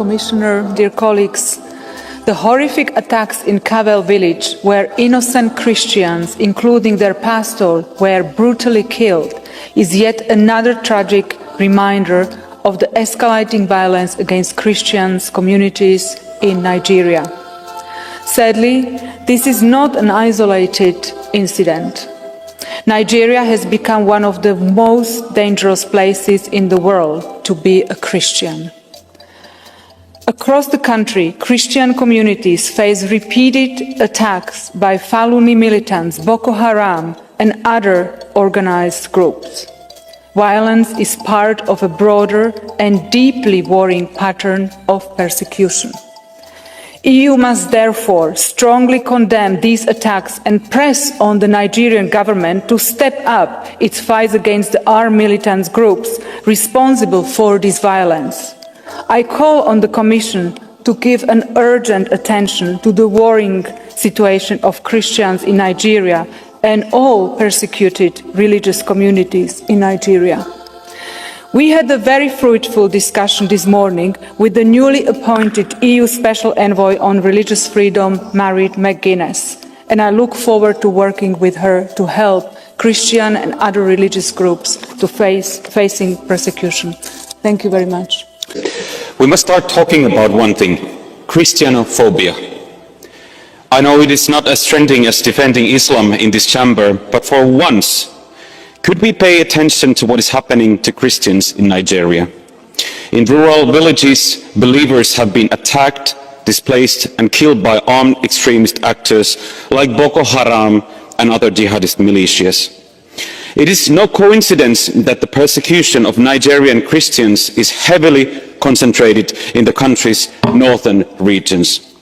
Commissioner, dear colleagues, the horrific attacks in Kavel village, where innocent Christians, including their pastor, were brutally killed, is yet another tragic reminder of the escalating violence against Christian communities in Nigeria. Sadly, this is not an isolated incident. Nigeria has become one of the most dangerous places in the world to be a Christian. Across the country, Christian communities face repeated attacks by Fulani militants, Boko Haram, and other organized groups. Violence is part of a broader and deeply worrying pattern of persecution. EU must therefore strongly condemn these attacks and press on the Nigerian government to step up its fight against the armed militant groups responsible for this violence. I call on the Commission to give an urgent attention to the worrying situation of Christians in Nigeria and all persecuted religious communities in Nigeria. We had a very fruitful discussion this morning with the newly appointed EU Special Envoy on Religious Freedom, Mairead McGuinness, and I look forward to working with her to help Christian and other religious groups to facing persecution. Thank you very much. We must start talking about one thing: Christianophobia. I know it is not as trending as defending Islam in this chamber, but for once, could we pay attention to what is happening to Christians in Nigeria? In rural villages, believers have been attacked, displaced, and killed by armed extremist actors like Boko Haram and other jihadist militias. It is no coincidence that the persecution of Nigerian Christians is heavily concentrated in the country's northern regions.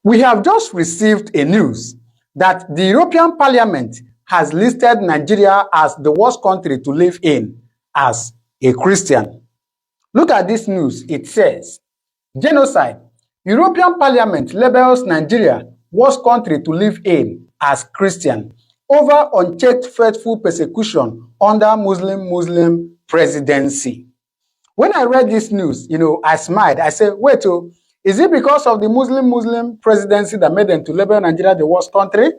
We have just received a news that the European Parliament has listed Nigeria as the worst country to live in as a Christian. Look at this news. It says, genocide. European Parliament labels Nigeria worst country to live in as Christian over unchecked faithful persecution under Muslim presidency. When I read this news, I smiled. I said, wait, is it because of the Muslim presidency that made them to label Nigeria the worst country?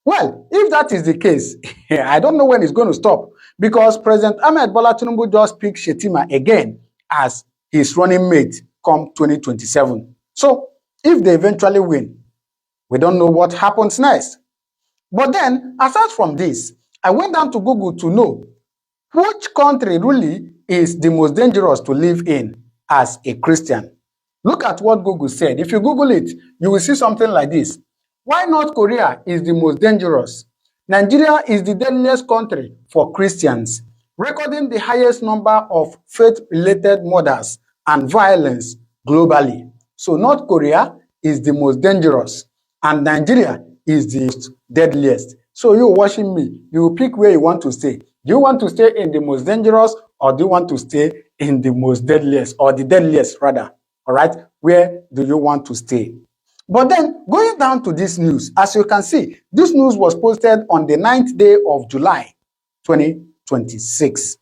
Well, if that is the case, I don't know when it's going to stop, because President Ahmed Bola Tinubu just picked Shettima again as his running mate come 2027. So, if they eventually win, we don't know what happens next. But then, aside from this, I went down to Google to know which country really is the most dangerous to live in as a Christian. Look at what Google said. If you Google it, you will see something like this. Why North Korea is the most dangerous? Nigeria is the deadliest country for Christians, recording the highest number of faith-related murders and violence globally. So North Korea is the most dangerous, and Nigeria is the deadliest. So you watching me, you will pick where you want to stay. Do you want to stay in the most dangerous, or do you want to stay in the most deadliest, or the deadliest rather? All right, where do you want to stay? But then, going down to this news, as you can see, this news was posted on the 9th day of July, 2026.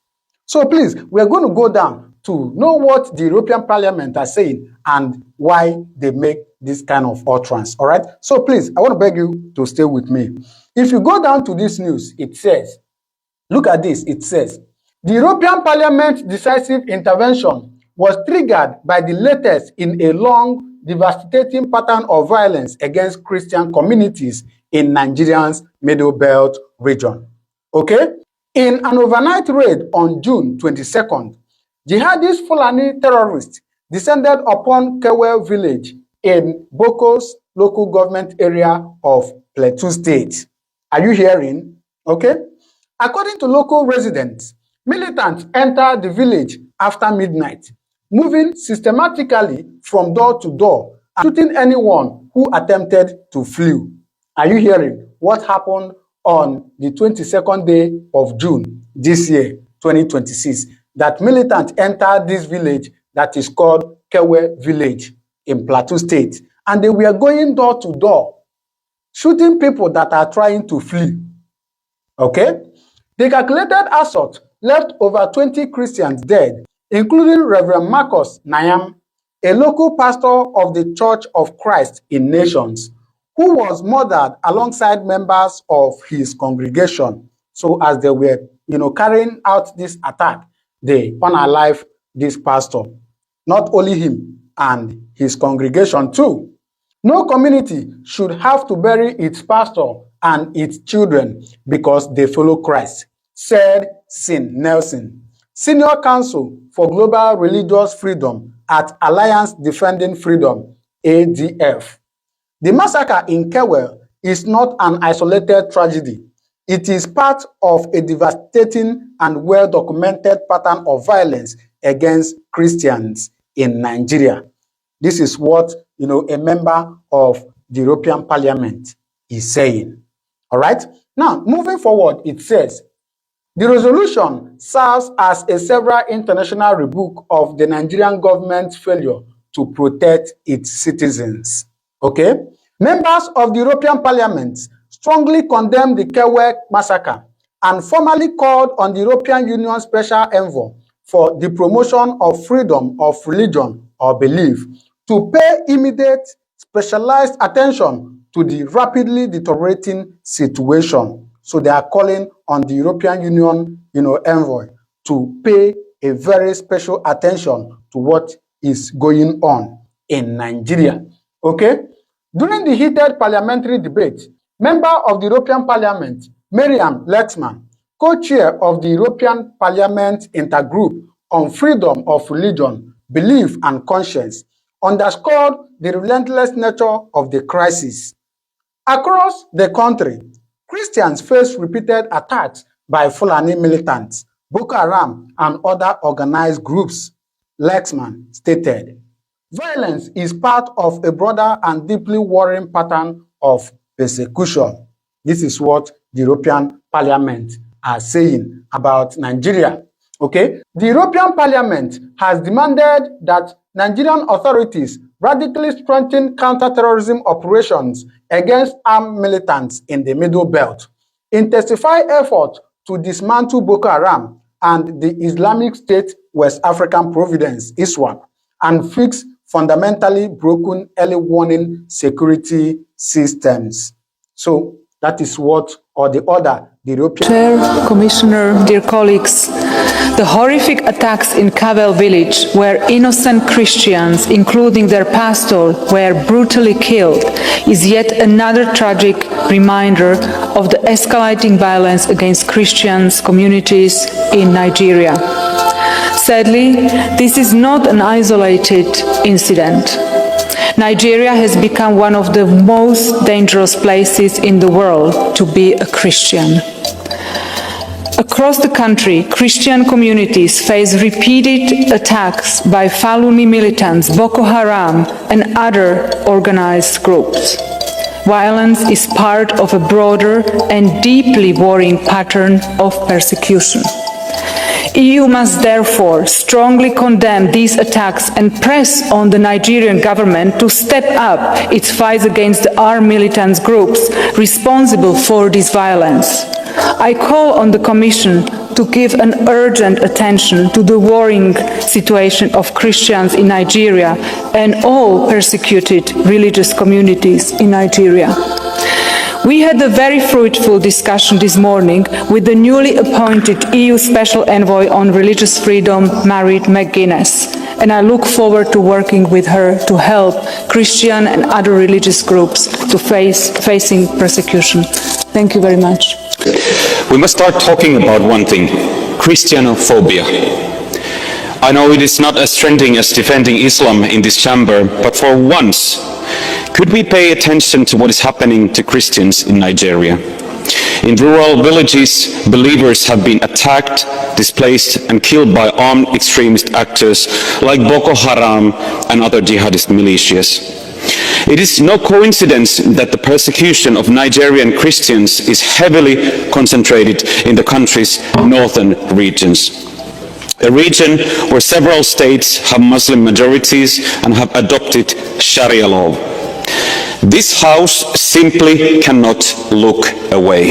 So please, we're going to go down to know what the European Parliament are saying and why they make this kind of utterance, all right? So please, I want to beg you to stay with me. If you go down to this news, it says, look at this, it says, the European Parliament's decisive intervention was triggered by the latest in a long, devastating pattern of violence against Christian communities in Nigeria's Middle Belt region. Okay? In an overnight raid on June 22nd, jihadist Fulani terrorists descended upon Kewe village in Boko's local government area of Plateau State. Are you hearing? Okay? According to local residents, militants entered the village after midnight, moving systematically from door to door and shooting anyone who attempted to flee. Are you hearing what happened on the 22nd day of June this year, 2026? That militants entered this village that is called Kewe village in Plateau State, and they were going door to door, shooting people that are trying to flee. Okay? The calculated assault left over 20 Christians dead, including Reverend Marcus Nayam, a local pastor of the Church of Christ in Nations, who was murdered alongside members of his congregation. So as they were, carrying out this attack, they unalived this pastor. Not only him, and his congregation too. No community should have to bury its pastor and its children because they follow Christ, said Sin Nelson, Senior Counsel for Global Religious Freedom at Alliance Defending Freedom, ADF. The massacre in Kewel is not an isolated tragedy. It is part of a devastating and well-documented pattern of violence against Christians in Nigeria. This is what, a member of the European Parliament is saying. All right? Now, moving forward, it says, the resolution serves as a several international rebuke of the Nigerian government's failure to protect its citizens. Okay? Members of the European Parliament strongly condemned the Kewel massacre and formally called on the European Union Special Envoy for the promotion of freedom of religion or belief to pay immediate specialized attention to the rapidly deteriorating situation. So they are calling on the European Union, envoy to pay a very special attention to what is going on in Nigeria. Okay? During the heated parliamentary debate, member of the European Parliament, Miriam Lexman, co-chair of the European Parliament Intergroup on Freedom of Religion, Belief and Conscience, underscored the relentless nature of the crisis. Across the country, Christians face repeated attacks by Fulani militants, Boko Haram, and other organized groups, Lexman stated. Violence is part of a broader and deeply worrying pattern of persecution. This is what the European Parliament are saying about Nigeria. Okay? The European Parliament has demanded that Nigerian authorities radically strengthen counter-terrorism operations against armed militants in the Middle Belt, intensify efforts to dismantle Boko Haram and the Islamic State West African Province, ISWAP, and fix fundamentally broken early warning security systems. So that is what, or the order, the European... Chair, Commissioner, dear colleagues, the horrific attacks in Kewel village where innocent Christians, including their pastor, were brutally killed is yet another tragic reminder of the escalating violence against Christians communities in Nigeria. Sadly, this is not an isolated incident. Nigeria has become one of the most dangerous places in the world to be a Christian. Across the country, Christian communities face repeated attacks by Fulani militants, Boko Haram, and other organized groups. Violence is part of a broader and deeply worrying pattern of persecution. EU must therefore strongly condemn these attacks and press on the Nigerian government to step up its fight against the armed militant groups responsible for this violence. I call on the Commission to give an urgent attention to the worrying situation of Christians in Nigeria and all persecuted religious communities in Nigeria. We had a very fruitful discussion this morning with the newly appointed EU Special Envoy on Religious Freedom, Mairead McGuinness, and I look forward to working with her to help Christian and other religious groups to facing persecution. Thank you very much. We must start talking about one thing, Christianophobia. I know it is not as trending as defending Islam in this chamber, but for once, could we pay attention to what is happening to Christians in Nigeria? In rural villages, believers have been attacked, displaced, and killed by armed extremist actors like Boko Haram and other jihadist militias. It is no coincidence that the persecution of Nigerian Christians is heavily concentrated in the country's northern regions. A region where several states have Muslim majorities and have adopted Sharia law. This House simply cannot look away.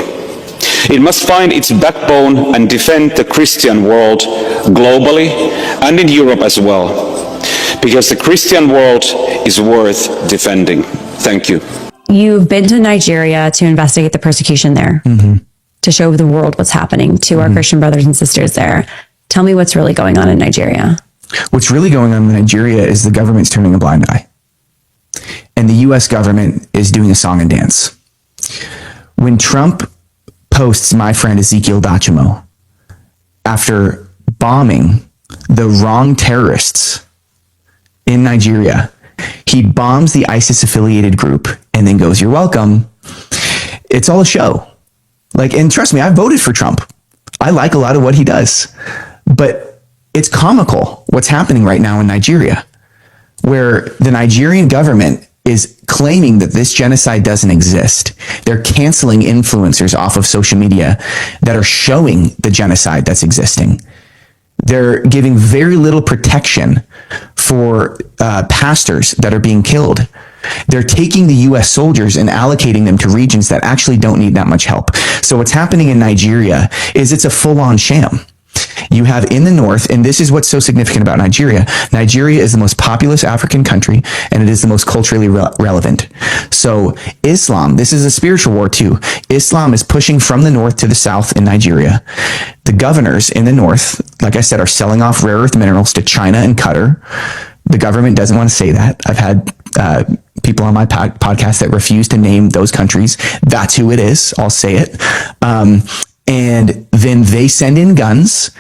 It must find its backbone and defend the Christian world globally and in Europe as well. because the Christian world is worth defending. Thank you. You've been to Nigeria to investigate the persecution there, to show the world what's happening to our Christian brothers and sisters there. Tell me what's really going on in Nigeria. What's really going on in Nigeria is the government's turning a blind eye. And the US government is doing a song and dance. When Trump posts my friend Ezekiel Dachimo after bombing the wrong terrorists in Nigeria, he bombs the ISIS affiliated group and then goes, "You're welcome." It's all a show. And trust me, I voted for Trump. I like a lot of what he does, but it's comical what's happening right now in Nigeria, where the Nigerian government is claiming that this genocide doesn't exist. They're canceling influencers off of social media that are showing the genocide that's existing. They're giving very little protection for pastors that are being killed. They're taking the US soldiers and allocating them to regions that actually don't need that much help. So what's happening in Nigeria is it's a full-on sham. You have in the north, and this is what's so significant about Nigeria. Nigeria is the most populous African country, and it is the most culturally relevant. So Islam, this is a spiritual war too. Islam is pushing from the north to the south in Nigeria. The governors in the north, like I said, are selling off rare earth minerals to China and Qatar. The government doesn't want to say that. I've had people on my podcast that refuse to name those countries. That's who it is. I'll say it. And then they send in guns,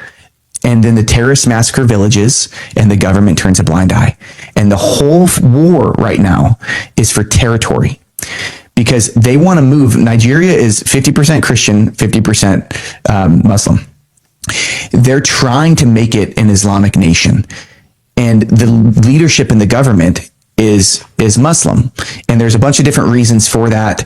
and then the terrorists massacre villages, and the government turns a blind eye. And the whole war right now is for territory, because they want to move. Nigeria is 50% Christian, 50% Muslim. They're trying to make it an Islamic nation. And the leadership in the government is Muslim. And there's a bunch of different reasons for that.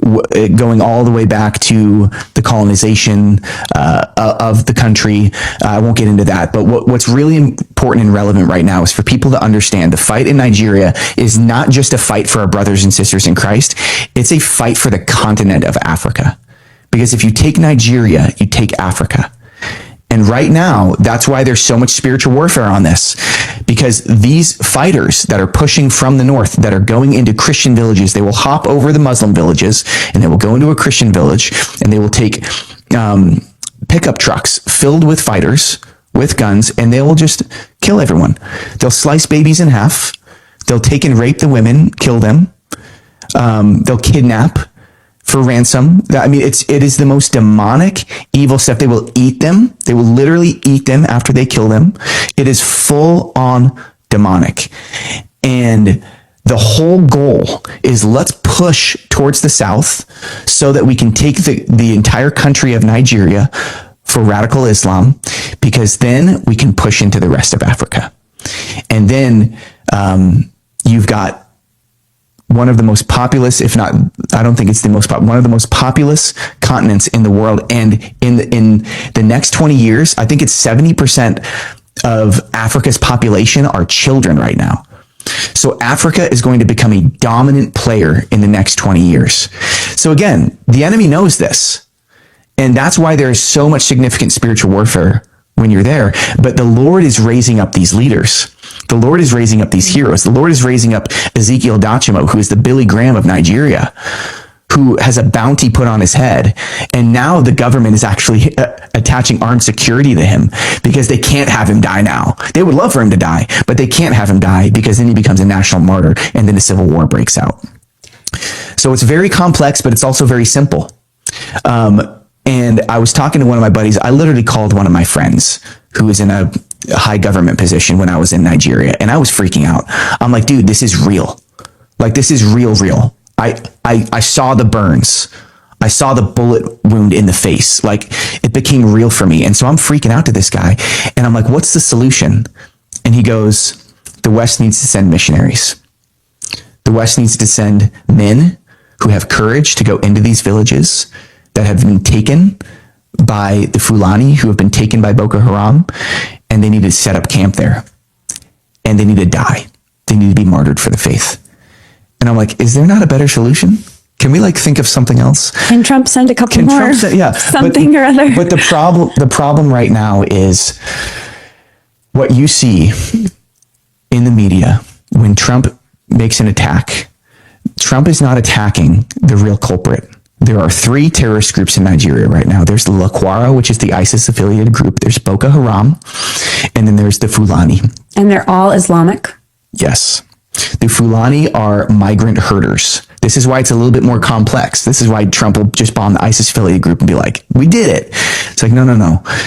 Going all the way back to the colonization of the country. I won't get into that, but what's really important and relevant right now is for people to understand the fight in Nigeria is not just a fight for our brothers and sisters in Christ. It's a fight for the continent of Africa. Because if you take Nigeria, you take Africa. And right now, that's why there's so much spiritual warfare on this, because these fighters that are pushing from the north, that are going into Christian villages, they will hop over the Muslim villages and they will go into a Christian village, and they will take pickup trucks filled with fighters with guns, and they will just kill everyone. They'll slice babies in half. They'll take and rape the women, kill them. They'll kidnap for ransom. I mean, it is the most demonic, evil stuff. They will eat them. They will literally eat them after they kill them. It is full on demonic. And the whole goal is let's push towards the south so that we can take the entire country of Nigeria for radical Islam, because then we can push into the rest of Africa. And then you've got one of the most populous, if not, I don't think it's the most, one of the most populous continents in the world. And in the next 20 years, I think it's 70% of Africa's population are children right now. So Africa is going to become a dominant player in the next 20 years. So again, the enemy knows this. And that's why there is so much significant spiritual warfare when you're there. But the Lord is raising up these leaders. The Lord is raising up these heroes. The Lord is raising up Ezekiel Dachimo, who is the Billy Graham of Nigeria, who has a bounty put on his head. And now the government is actually attaching armed security to him, because they can't have him die now. They would love for him to die, but they can't have him die, because then he becomes a national martyr, and then a civil war breaks out. So it's very complex, but it's also very simple. And I was talking to one of my buddies. I literally called one of my friends who is in a high government position when I was in Nigeria, and I was freaking out. I'm like, dude, this is real. Like, this is real. I saw the burns. I saw the bullet wound in the face. Like, it became real for me. And so I'm freaking out to this guy, and I'm like, what's the solution? And he goes, the West needs to send missionaries. The West needs to send men who have courage to go into these villages that have been taken by the Fulani, who have been taken by Boko Haram, and they need to set up camp there. And they need to die. They need to be martyred for the faith. And I'm like, is there not a better solution? Can we think of something else? Can Trump send a couple more? Something or other. But the problem right now is what you see in the media, when Trump makes an attack, Trump is not attacking the real culprit. There are 3 terrorist groups in Nigeria right now. There's the Lakwara, which is the ISIS affiliated group. There's Boko Haram, and then there's the Fulani. And they're all Islamic? Yes. The Fulani are migrant herders. This is why it's a little bit more complex. This is why Trump will just bomb the ISIS affiliated group and be like, we did it. It's like, no.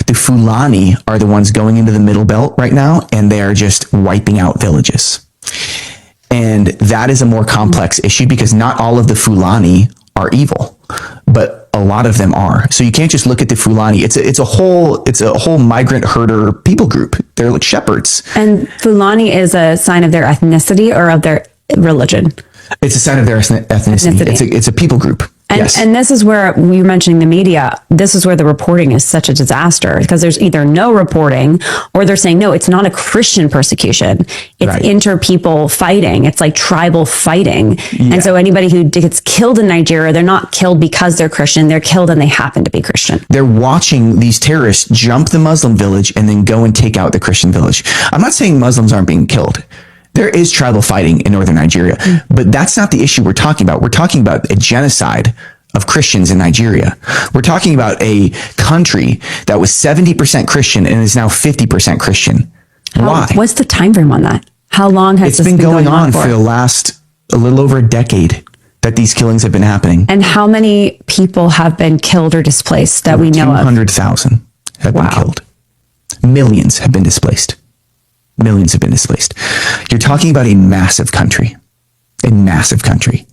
The Fulani are the ones going into the middle belt right now, and they are just wiping out villages. And that is a more complex issue because not all of the Fulani are evil, but a lot of them are. So you can't just look at the Fulani. It's a whole migrant herder people group. They're like shepherds. And Fulani is a sign of their ethnicity or of their religion? It's a sign of their ethnicity. It's a people group. And, yes. and this is where we were mentioning the media. This is where the reporting is such a disaster because there's either no reporting or they're saying, no, it's not a Christian persecution. It's Right. inter-people fighting. It's like tribal fighting. And so anybody who gets killed in Nigeria, they're not killed because they're Christian. They're killed and they happen to be Christian. They're watching these terrorists jump the Muslim village and then go and take out the Christian village. I'm not saying Muslims aren't being killed. There is tribal fighting in northern Nigeria, but that's not the issue we're talking about. We're talking about a genocide of Christians in Nigeria. We're talking about a country that was 70% Christian and is now 50% Christian. Why? What's the time frame on that? How long has It's this been going on for? for the last a little over a decade that these killings have been happening. And how many people have been killed or displaced that we know of? 200,000 have been killed. Millions have been displaced. Millions have been displaced. You're talking about a massive country. A massive country.